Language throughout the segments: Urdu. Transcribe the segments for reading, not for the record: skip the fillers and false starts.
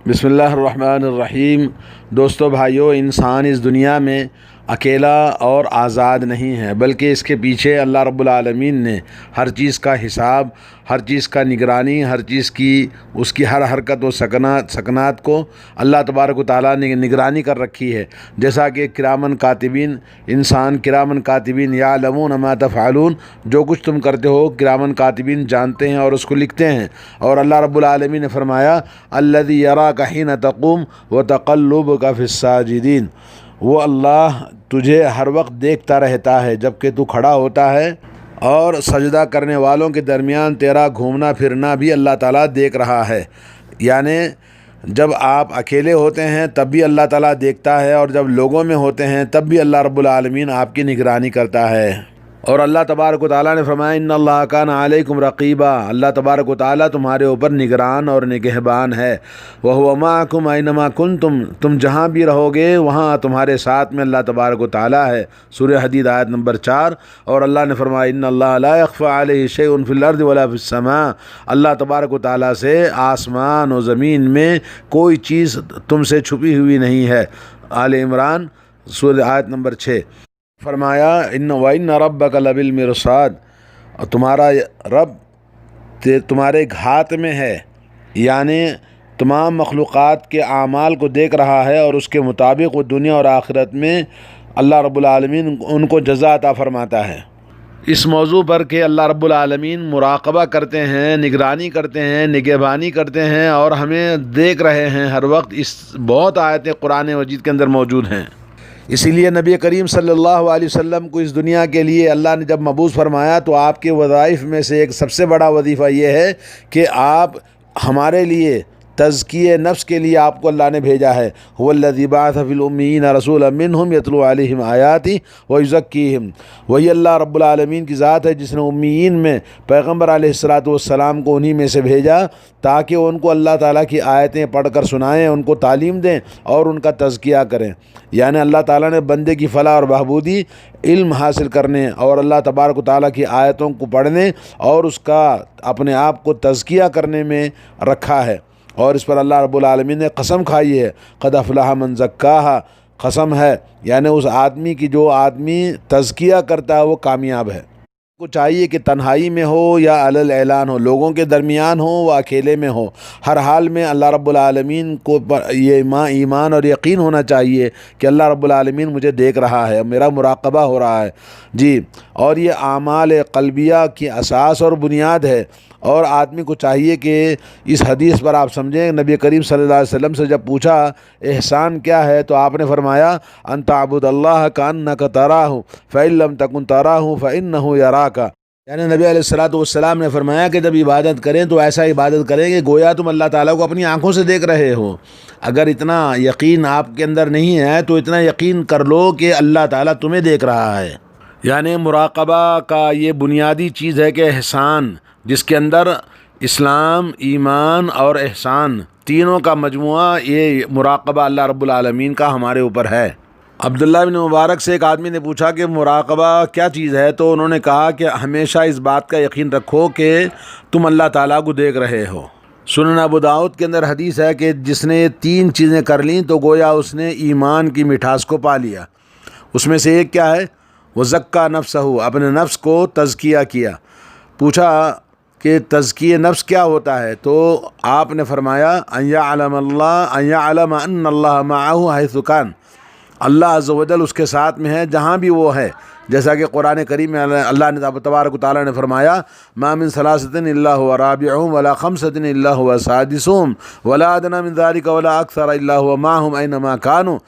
بسم اللہ الرحمن الرحیم۔ دوستو بھائیو، انسان اس دنیا میں اکیلا اور آزاد نہیں ہے، بلکہ اس کے پیچھے اللہ رب العالمین نے ہر چیز کا حساب، ہر چیز کا نگرانی، ہر چیز کی اس کی ہر حرکت و سکنات کو اللہ تبارک و تعالیٰ نے نگرانی کر رکھی ہے۔ جیسا کہ کرامن کاتبین، انسان کرامن کاتبین یعلمون ما تفعلون، جو کچھ تم کرتے ہو کرامن کاتبین جانتے ہیں اور اس کو لکھتے ہیں۔ اور اللہ رب العالمین نے فرمایا الذی یراک حین تقوم وتقلبک فی الساجدین، وہ اللہ تجھے ہر وقت دیکھتا رہتا ہے جب کہ تو کھڑا ہوتا ہے، اور سجدہ کرنے والوں کے درمیان تیرا گھومنا پھرنا بھی اللہ تعالیٰ دیکھ رہا ہے۔ یعنی جب آپ اکیلے ہوتے ہیں تب بھی اللہ تعالیٰ دیکھتا ہے، اور جب لوگوں میں ہوتے ہیں تب بھی اللہ رب العالمین آپ کی نگرانی کرتا ہے۔ اور اللہ تبارک و تعالیٰ نے فرمایا ان اللہ کان علیکم رقیبا، اللہ تبارک و تعالیٰ تمہارے اوپر نگران اور نگہبان ہے۔ وہو معکم اینما کنتم، تم جہاں بھی رہو گے وہاں تمہارے ساتھ میں اللہ تبارک و تعالیٰ ہے۔ سورہ حدید آیت نمبر 4۔ اور اللہ نے فرمایا ان اللہ لا یخفی علیہ شیء فی الارض ولا فی السماء، اللہ تبارک و تعالیٰ سے آسمان و زمین میں کوئی چیز تم سے چھپی ہوئی نہیں ہے۔ آل عمران سورہ آیت نمبر 6۔ فرمایا وَإِنَّ رَبَّكَ لَبِالْمِرْصَادِ، اور تمہارا رب تمہارے گھات میں ہے، یعنی تمام مخلوقات کے اعمال کو دیکھ رہا ہے، اور اس کے مطابق وہ دنیا اور آخرت میں اللہ رب العالمین ان کو جزا عطا فرماتا ہے۔ اس موضوع پر کہ اللہ رب العالمین مراقبہ کرتے ہیں، نگرانی کرتے ہیں، نگہبانی کرتے ہیں اور ہمیں دیکھ رہے ہیں ہر وقت، اس بہت آیتیں قرآن مجید کے اندر موجود ہیں۔ اسی لیے نبی کریم صلی اللہ علیہ وسلم کو اس دنیا کے لیے اللہ نے جب مبعوث فرمایا تو آپ کے وظائف میں سے ایک سب سے بڑا وظیفہ یہ ہے کہ آپ ہمارے لیے تزکیہ نفس کے لیے آپ کو اللہ نے بھیجا ہے۔ هو الذی بعث فی الامیین رسولا منہم یتلو علیہم آیاتہ ویزکیہم، وہی اللہ رب العالمین کی ذات ہے جس نے امیین میں پیغمبر علیہ الصلاۃ والسلام کو انہی میں سے بھیجا تاکہ ان کو اللہ تعالیٰ کی آیتیں پڑھ کر سنائیں، ان کو تعلیم دیں اور ان کا تزکیہ کریں۔ یعنی اللہ تعالیٰ نے بندے کی فلاح اور بہبودی علم حاصل کرنے اور اللہ تبارک و تعالیٰ کی آیتوں کو پڑھنے اور اس کا اپنے آپ کو تزکیہ کرنے میں رکھا ہے۔ اور اس پر اللہ رب العالمین نے قسم کھائی ہے، قد افلح من زکاہا، قسم ہے یعنی اس آدمی کی جو آدمی تزکیہ کرتا ہے وہ کامیاب ہے۔ کو چاہیے کہ تنہائی میں ہو یا علی اعلان ہو، لوگوں کے درمیان ہو و اکیلے میں ہو، ہر حال میں اللہ رب العالمین کو یہ ایمان اور یقین ہونا چاہیے کہ اللہ رب العالمین مجھے دیکھ رہا ہے، میرا مراقبہ ہو رہا ہے جی۔ اور یہ اعمال قلبیہ کی اساس اور بنیاد ہے۔ اور آدمی کو چاہیے کہ اس حدیث پر آپ سمجھیں، نبی کریم صلی اللہ علیہ وسلم سے جب پوچھا احسان کیا ہے تو آپ نے فرمایا ان تعبد اللہ کأنک تراہ فإن لم تکن تراہ فإنہ یراک، یعنی نبی علیہ الصلوۃ والسلام نے فرمایا کہ جب عبادت کریں تو ایسا عبادت کریں کہ گویا تم اللہ تعالیٰ کو اپنی آنکھوں سے دیکھ رہے ہو۔ اگر اتنا یقین آپ کے اندر نہیں ہے تو اتنا یقین کر لو کہ اللہ تعالیٰ تمہیں دیکھ رہا ہے۔ یعنی مراقبہ کا یہ بنیادی چیز ہے کہ احسان، جس کے اندر اسلام، ایمان اور احسان تینوں کا مجموعہ، یہ مراقبہ اللہ رب العالمین کا ہمارے اوپر ہے۔ عبداللہ بن مبارک سے ایک آدمی نے پوچھا کہ مراقبہ کیا چیز ہے، تو انہوں نے کہا کہ ہمیشہ اس بات کا یقین رکھو کہ تم اللہ تعالیٰ کو دیکھ رہے ہو۔ سنن ابو داؤد کے اندر حدیث ہے کہ جس نے یہ 3 چیزیں کر لیں تو گویا اس نے ایمان کی مٹھاس کو پا لیا۔ اس میں سے ایک کیا ہے؟ وہ زکا نفسہ، اپنے نفس کو تزکیہ کیا۔ پوچھا کہ تزکیہ نفس کیا ہوتا ہے تو آپ نے فرمایا ان یعلم ان اللہ معہ حیث کان، اللہ عز و جل اس کے ساتھ میں ہے جہاں بھی وہ ہے۔ جیسا کہ قرآن کریم میں اللہ نے تبارک و تعالیٰ نے فرمایا ما من ثلاثۃ الا هو رابعهم ولا خمسۃ الا هو سادسهم ولا ادنى من ذلك ولا اکثر الا هو معهم اینما كانوا،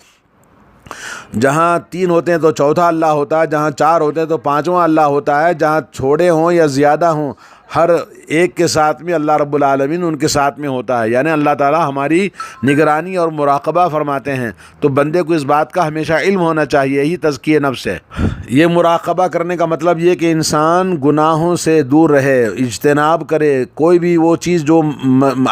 جہاں 3 ہوتے ہیں تو چوتھا اللہ ہوتا ہے، جہاں 4 ہوتے ہیں تو 5واں اللہ ہوتا ہے، جہاں چھوڑے ہوں یا زیادہ ہوں ہر ایک کے ساتھ میں اللہ رب العالمین ان کے ساتھ میں ہوتا ہے۔ یعنی اللہ تعالیٰ ہماری نگرانی اور مراقبہ فرماتے ہیں۔ تو بندے کو اس بات کا ہمیشہ علم ہونا چاہیے، یہی تزکیہ نفس ہے۔ یہ مراقبہ کرنے کا مطلب یہ کہ انسان گناہوں سے دور رہے، اجتناب کرے، کوئی بھی وہ چیز جو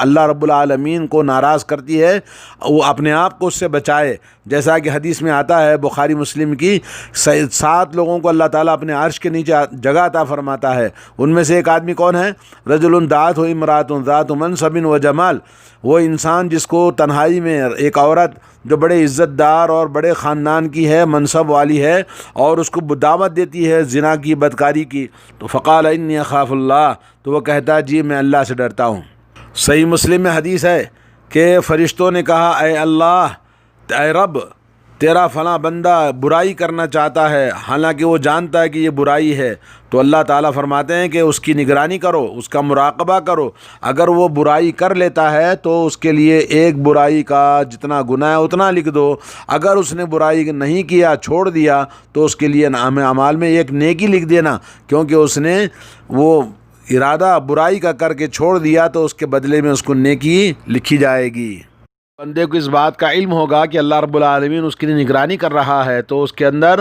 اللہ رب العالمین کو ناراض کرتی ہے وہ اپنے آپ کو اس سے بچائے۔ جیسا کہ حدیث میں آتا ہے بخاری مسلم کی، 7 لوگوں کو اللہ تعالیٰ اپنے عرش کے نیچے جگہ عطا فرماتا ہے۔ ان میں سے ایک آدمی کون ہے؟ رجل دعت ہو امرات ذات منصب و جمال، وہ انسان جس کو تنہائی میں ایک عورت جو بڑے عزت دار اور بڑے خاندان کی ہے، منصب والی ہے، اور اس کو دعوت دیتی ہے زنا کی، بدکاری کی، تو فقال انی اخاف اللہ، تو وہ کہتا ہے جی میں اللہ سے ڈرتا ہوں۔ صحیح مسلم میں حدیث ہے کہ فرشتوں نے کہا اے اللہ، اے رب، تیرا فلاں بندہ برائی کرنا چاہتا ہے، حالانکہ وہ جانتا ہے کہ یہ برائی ہے، تو اللہ تعالیٰ فرماتے ہیں کہ اس کی نگرانی کرو، اس کا مراقبہ کرو، اگر وہ برائی کر لیتا ہے تو اس کے لیے ایک برائی کا جتنا گناہ ہے اتنا لکھ دو، اگر اس نے برائی نہیں کیا، چھوڑ دیا، تو اس کے لیے نام اعمال میں ایک نیکی لکھ دینا، کیونکہ اس نے وہ ارادہ برائی کا کر کے چھوڑ دیا تو اس کے بدلے میں اس کو نیکی لکھی جائے گی۔ بندے کو اس بات کا علم ہوگا کہ اللہ رب العالمین اس کی نگرانی کر رہا ہے، تو اس کے اندر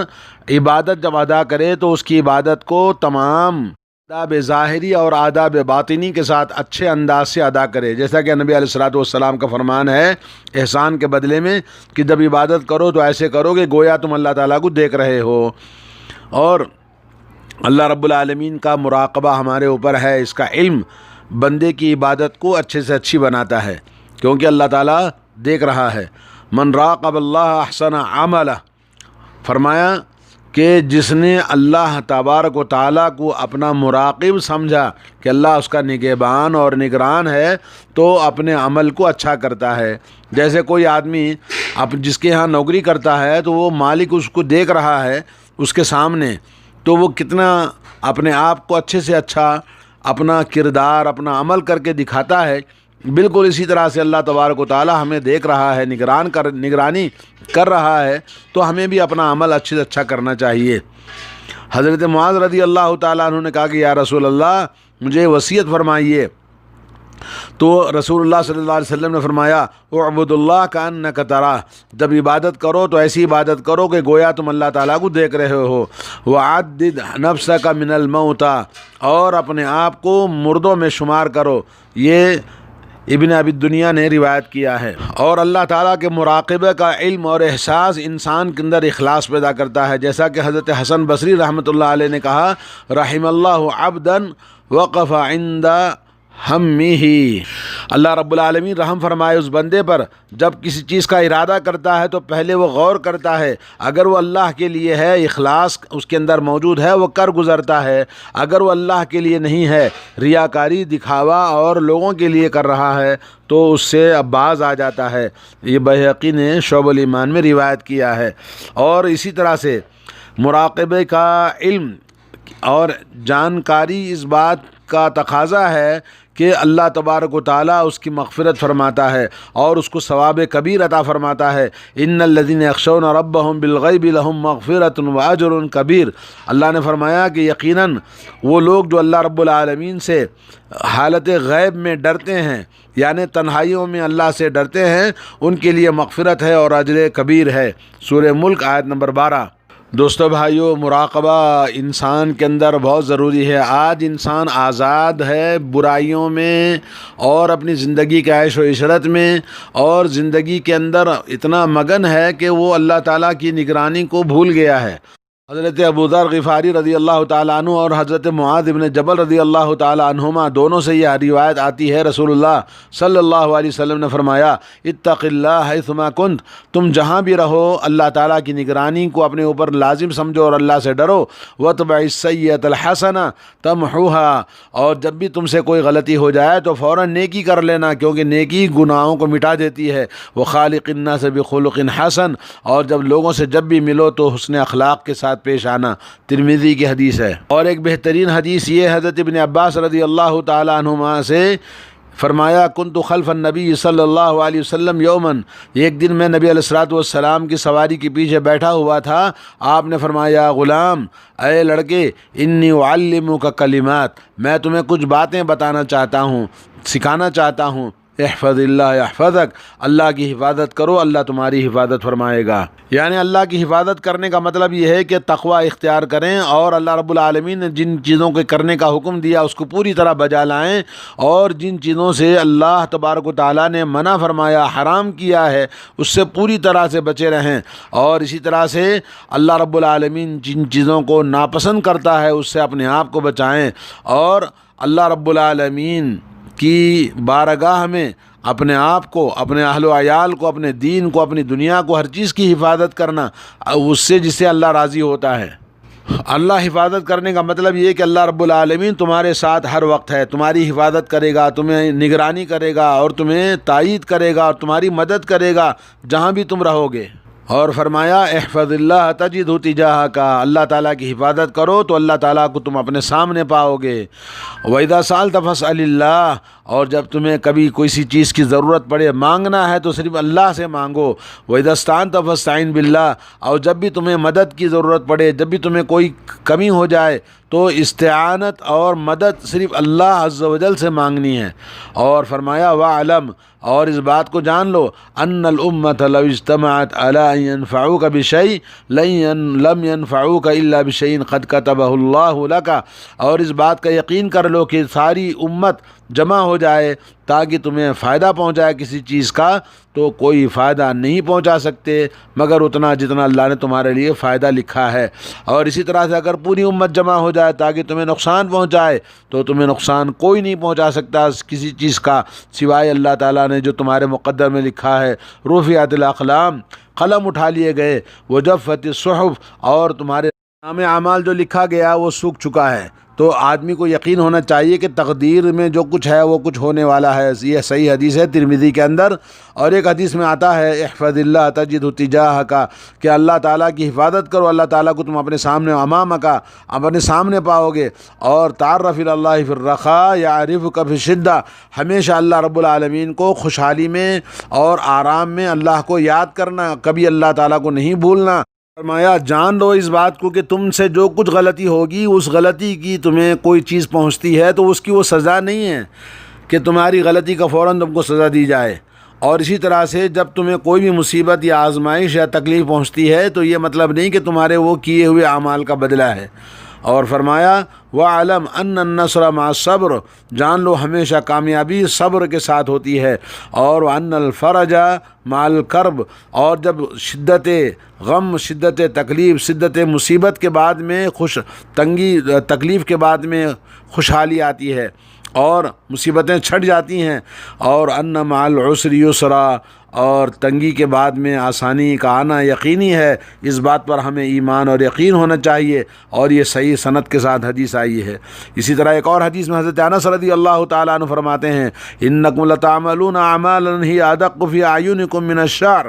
عبادت جب ادا کرے تو اس کی عبادت کو تمام آداب ظاہری اور آداب باطنی کے ساتھ اچھے انداز سے ادا کرے، جیسا کہ نبی علیہ الصلوۃ کا فرمان ہے احسان کے بدلے میں کہ جب عبادت کرو تو ایسے کرو کہ گویا تم اللہ تعالیٰ کو دیکھ رہے ہو۔ اور اللہ رب العالمین کا مراقبہ ہمارے اوپر ہے، اس کا علم بندے کی عبادت کو اچھے سے اچھی بناتا ہے، کیونکہ اللہ تعالیٰ دیکھ رہا ہے۔ من راقب اللہ احسن عملہ، فرمایا کہ جس نے اللہ تبارک و تعالیٰ کو اپنا مراقب سمجھا کہ اللہ اس کا نگہبان اور نگران ہے، تو اپنے عمل کو اچھا کرتا ہے۔ جیسے کوئی آدمی جس کے ہاں نوکری کرتا ہے تو وہ مالک اس کو دیکھ رہا ہے اس کے سامنے، تو وہ کتنا اپنے آپ کو اچھے سے اچھا اپنا کردار، اپنا عمل کر کے دکھاتا ہے، بالکل اسی طرح سے اللہ تبارک و تعالی ہمیں دیکھ رہا ہے، نگرانی کر رہا ہے، تو ہمیں بھی اپنا عمل اچھے سے اچھا کرنا چاہیے۔ حضرت معاذ رضی اللہ تعالیٰ عنہ نے کہا کہ یا رسول اللہ مجھے وصیت فرمائیے، تو رسول اللہ صلی اللہ علیہ وسلم نے فرمایا اعبد اللہ کأنک تراہ، جب عبادت کرو تو ایسی عبادت کرو کہ گویا تم اللہ تعالیٰ کو دیکھ رہے ہو۔ وعدد نفسک من الموتى، اور اپنے آپ کو مردوں میں شمار کرو، یہ ابن ابی دنیا نے روایت کیا ہے۔ اور اللہ تعالیٰ کے مراقبہ کا علم اور احساس انسان کے اندر اخلاص پیدا کرتا ہے، جیسا کہ حضرت حسن بصری رحمۃ اللہ علیہ نے کہا رحم اللہ عبدا وقف عند ہمہ، اللہ رب العالمین رحم فرمائے اس بندے پر جب کسی چیز کا ارادہ کرتا ہے تو پہلے وہ غور کرتا ہے، اگر وہ اللہ کے لیے ہے، اخلاص اس کے اندر موجود ہے، وہ کر گزرتا ہے، اگر وہ اللہ کے لیے نہیں ہے، ریاکاری، دکھاوا اور لوگوں کے لیے کر رہا ہے، تو اس سے اب باز آ جاتا ہے۔ یہ بہقی نے شعب الایمان میں روایت کیا ہے۔ اور اسی طرح سے مراقبے کا علم اور جانکاری اس بات کا تقاضا ہے کہ اللہ تبارک و تعالیٰ اس کی مغفرت فرماتا ہے اور اس کو ثواب کبیر عطا فرماتا ہے۔ ان الذین یخشون ربهم بالغیب لهم مغفرۃ واجر کبیر، اللہ نے فرمایا کہ یقیناً وہ لوگ جو اللہ رب العالمین سے حالت غیب میں ڈرتے ہیں، یعنی تنہائیوں میں اللہ سے ڈرتے ہیں، ان کے لیے مغفرت ہے اور اجر کبیر ہے۔ سورہ ملک آیت نمبر 12۔ دوستو بھائیو، مراقبہ انسان کے اندر بہت ضروری ہے۔ آج انسان آزاد ہے برائیوں میں اور اپنی زندگی کے عیش و عشرت میں، اور زندگی کے اندر اتنا مگن ہے کہ وہ اللہ تعالیٰ کی نگرانی کو بھول گیا ہے۔ حضرت ابو ذر غفاری رضی اللہ تعالیٰ عنہ اور حضرت معاذ بن جبل رضی اللہ تعالیٰ عنہما دونوں سے یہ روایت آتی ہے، رسول اللہ صلی اللہ علیہ وسلم نے فرمایا اتق اللہ حیثما کنت، تم جہاں بھی رہو اللہ تعالیٰ کی نگرانی کو اپنے اوپر لازم سمجھو اور اللہ سے ڈرو۔ واتبع السیئۃ الحسنہ تمحوها، اور جب بھی تم سے کوئی غلطی ہو جائے تو فوراً نیکی کر لینا، کیونکہ نیکی گناہوں کو مٹا دیتی ہے۔ وخالق الناس بخلق حسن، اور جب لوگوں سے جب بھی ملو تو حسن اخلاق کے ساتھ پیش آنا، ترمذی کی حدیث ہے۔ اور ایک بہترین حدیث یہ حضرت ابن عباس رضی اللہ تعالیٰ عنہما سے فرمایا کنت خلف النبی صلی اللہ علیہ وسلم یوماً، ایک دن میں نبی علیہ الصلوۃ کی سواری کے پیچھے بیٹھا ہوا تھا، آپ نے فرمایا غلام، اے لڑکے، انی اعلمک کلمات، میں تمہیں کچھ باتیں بتانا چاہتا ہوں، سکھانا چاہتا ہوں، احفظ اللہ یحفظک، اللہ کی حفاظت کرو اللہ تمہاری حفاظت فرمائے گا۔ یعنی اللہ کی حفاظت کرنے کا مطلب یہ ہے کہ تقوی اختیار کریں اور اللہ رب العالمین نے جن چیزوں کے کرنے کا حکم دیا اس کو پوری طرح بجا لائیں، اور جن چیزوں سے اللہ تبارک و تعالیٰ نے منع فرمایا، حرام کیا ہے، اس سے پوری طرح سے بچے رہیں۔ اور اسی طرح سے اللہ رب العالمین جن چیزوں کو ناپسند کرتا ہے اس سے اپنے آپ کو بچائیں، اور اللہ رب العالمین کی بارگاہ میں اپنے آپ کو، اپنے اہل و عیال کو، اپنے دین کو، اپنی دنیا کو، ہر چیز کی حفاظت کرنا اس سے جس سے اللہ راضی ہوتا ہے۔ اللہ حفاظت کرنے کا مطلب یہ ہے کہ اللہ رب العالمین تمہارے ساتھ ہر وقت ہے، تمہاری حفاظت کرے گا، تمہیں نگرانی کرے گا، اور تمہیں تائید کرے گا، اور تمہاری مدد کرے گا جہاں بھی تم رہو گے۔ اور فرمایا احفظ اللہ تجدہ تجاہک، اللہ تعالیٰ کی حفاظت کرو تو اللہ تعالیٰ کو تم اپنے سامنے پاؤ گے۔ وَإِذَا سَأَلْتَ فَاسْأَلِ اللَّهَ، اور جب تمہیں کبھی کسی چیز کی ضرورت پڑے، مانگنا ہے تو صرف اللہ سے مانگو۔ وَإِذَا اسْتَعَنْتَ فَاسْتَعِنْ بِاللَّهِ، اور جب بھی تمہیں مدد کی ضرورت پڑے، جب بھی تمہیں کوئی کمی ہو جائے تو استعانت اور مدد صرف اللہ عز و جل سے مانگنی ہے۔ اور فرمایا وَعْلَمْ، اور اس بات کو جان لو، ان الامۃ لو اجتمعت علی ان ينفعوک بشیء لم ينفعوک الا بشیء قد کتبہ اللہ لک، اور اس بات کا یقین کر لو کہ ساری امت جمع ہو جائے تاکہ تمہیں فائدہ پہنچائے کسی چیز کا، تو کوئی فائدہ نہیں پہنچا سکتے مگر اتنا جتنا اللہ نے تمہارے لیے فائدہ لکھا ہے۔ اور اسی طرح سے اگر پوری امت جمع ہو جائے تاکہ تمہیں نقصان پہنچائے تو تمہیں نقصان کوئی نہیں پہنچا سکتا کسی چیز کا سوائے اللہ تعالیٰ نے جو تمہارے مقدر میں لکھا ہے۔ رفعت الاقلام، قلم اٹھا لیے گئے، وجفت الصحف، اور تمہارے نام اعمال جو لکھا گیا وہ سوکھ چکا ہے۔ تو آدمی کو یقین ہونا چاہیے کہ تقدیر میں جو کچھ ہے وہ کچھ ہونے والا ہے۔ یہ صحیح حدیث ہے ترمذی کے اندر، اور ایک حدیث میں آتا ہے احفظ اللہ تجدہ تجاہک، کہ اللہ تعالیٰ کی حفاظت کرو اللہ تعالیٰ کو تم اپنے سامنے، امامک، اپنے سامنے پاؤ گے۔ اور تعرف الی اللہ فی الرخاء یعرفک فی الشدہ، ہمیشہ اللہ رب العالمین کو خوشحالی میں اور آرام میں اللہ کو یاد کرنا، کبھی اللہ تعالیٰ کو نہیں بھولنا۔ فرمایا جان لو اس بات کو کہ تم سے جو کچھ غلطی ہوگی، اس غلطی کی تمہیں کوئی چیز پہنچتی ہے تو اس کی وہ سزا نہیں ہے کہ تمہاری غلطی کا فوراً تم کو سزا دی جائے۔ اور اسی طرح سے جب تمہیں کوئی بھی مصیبت یا آزمائش یا تکلیف پہنچتی ہے تو یہ مطلب نہیں کہ تمہارے وہ کیے ہوئے اعمال کا بدلہ ہے۔ اور فرمایا وَعَلَمْ أَنَّ النَّصْرَ مَعَ الصَّبْرِ، جان لو ہمیشہ کامیابی صبر کے ساتھ ہوتی ہے۔ اور وَأَنَّ الْفَرَجَ مَعَ الْكَرْبِ، اور جب شدت غم، شدت تکلیف، شدت مصیبت کے بعد میں تنگی تکلیف کے بعد میں خوشحالی آتی ہے اور مصیبتیں چھٹ جاتی ہیں۔ اور ان مع العسر یسرا، اور تنگی کے بعد میں آسانی کا آنا یقینی ہے۔ اس بات پر ہمیں ایمان اور یقین ہونا چاہیے، اور یہ صحیح سند کے ساتھ حدیث آئی ہے۔ اسی طرح ایک اور حدیث میں حضرت انس رضی اللہ تعالیٰ عنہ فرماتے ہیں انکم لتعملون اعمالا ہی ادق فی اعینکم من الشعر،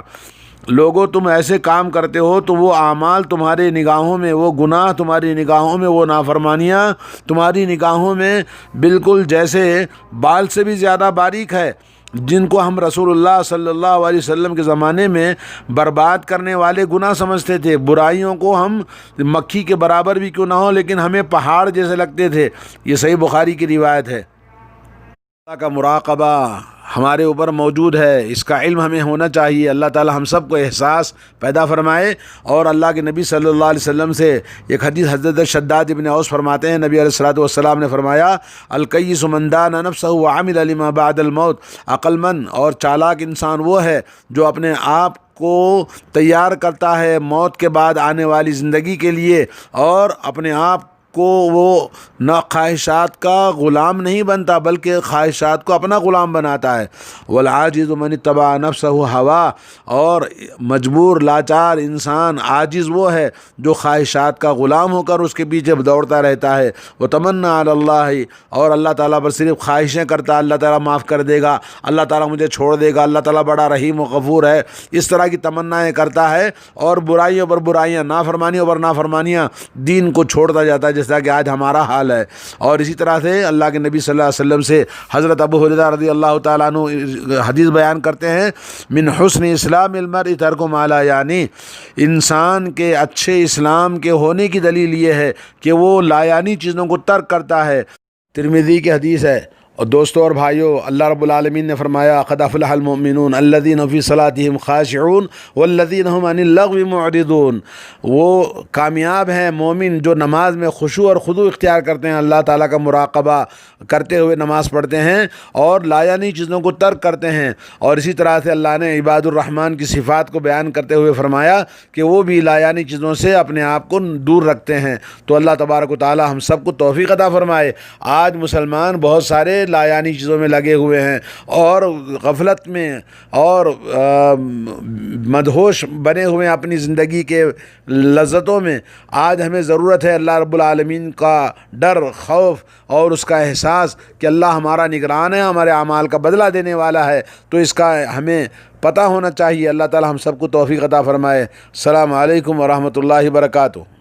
لوگوں تم ایسے کام کرتے ہو تو وہ اعمال تمہارے نگاہوں میں، وہ گناہ تمہاری نگاہوں میں، وہ نافرمانیاں تمہاری نگاہوں میں بالکل جیسے بال سے بھی زیادہ باریک ہے، جن کو ہم رسول اللہ صلی اللہ علیہ وسلم کے زمانے میں برباد کرنے والے گناہ سمجھتے تھے۔ برائیوں کو ہم مکھی کے برابر بھی کیوں نہ ہو لیکن ہمیں پہاڑ جیسے لگتے تھے۔ یہ صحیح بخاری کی روایت ہے۔ اللہ کا مراقبہ ہمارے اوپر موجود ہے، اس کا علم ہمیں ہونا چاہیے۔ اللہ تعالی ہم سب کو احساس پیدا فرمائے۔ اور اللہ کے نبی صلی اللہ علیہ وسلم سے ایک حدیث حضرت شداد ابن اوس فرماتے ہیں، نبی علیہ الصلوۃ والسلام نے فرمایا الکیس من دان نفسہ وعمل لما بعد الموت، عقل مند اور چالاک انسان وہ ہے جو اپنے آپ کو تیار کرتا ہے موت کے بعد آنے والی زندگی کے لیے، اور اپنے آپ کو وہ نہ خواہشات کا غلام نہیں بنتا بلکہ خواہشات کو اپنا غلام بناتا ہے۔ والعاجز من اتبع نفسہ ہوا، اور مجبور لاچار انسان عاجز وہ ہے جو خواہشات کا غلام ہو کر اس کے پیچھے دوڑتا رہتا ہے۔ وتمنا علی اللہ، اور اللہ تعالیٰ پر صرف خواہشیں کرتا ہے اللہ تعالیٰ معاف کر دے گا، اللہ تعالیٰ مجھے چھوڑ دے گا، اللہ تعالیٰ بڑا رحیم و غفور ہے، اس طرح کی تمنائیں کرتا ہے، اور برائیوں پر برائیاں، نافرمانیوں پر نافرمانیاں، دین کو چھوڑتا جاتا ہے جیسا کہ آج ہمارا حال ہے۔ اور اسی طرح سے اللہ کے نبی صلی اللہ علیہ وسلم سے حضرت ابو ہریرہ رضی اللہ تعالیٰ عنہ حدیث بیان کرتے ہیں من حسن اسلام المرء ترک ما لا یعنی، انسان کے اچھے اسلام کے ہونے کی دلیل یہ ہے کہ وہ لا یعنی چیزوں کو ترک کرتا ہے۔ ترمذی کی حدیث ہے۔ اور دوستوں اور بھائیوں، اللہ رب العالمین نے فرمایا قد افلح المؤمنون الذین فی صلاتہم خاشعون والذین هم عن اللغو معرضون۔ وہ کامیاب ہیں مومن جو نماز میں خشوع اور خضوع اختیار کرتے ہیں، اللہ تعالیٰ کا مراقبہ کرتے ہوئے نماز پڑھتے ہیں اور لایانی چیزوں کو ترک کرتے ہیں۔ اور اسی طرح سے اللہ نے عباد الرحمن کی صفات کو بیان کرتے ہوئے فرمایا کہ وہ بھی لایانی چیزوں سے اپنے آپ کو دور رکھتے ہیں۔ تو اللہ تبارک و تعالی ہم سب کو توفیق عطا فرمائے۔ آج مسلمان بہت سارے لایانی چیزوں میں لگے ہوئے ہیں اور غفلت میں اور مدہوش بنے ہوئے ہیں اپنی زندگی کے لذتوں میں۔ آج ہمیں ضرورت ہے اللہ رب العالمین کا ڈر، خوف اور اس کا احساس کہ اللہ ہمارا نگران ہے، ہمارے اعمال کا بدلہ دینے والا ہے، تو اس کا ہمیں پتہ ہونا چاہیے۔ اللہ تعالی ہم سب کو توفیق عطا فرمائے۔ السلام علیکم ورحمۃ اللہ وبرکاتہ۔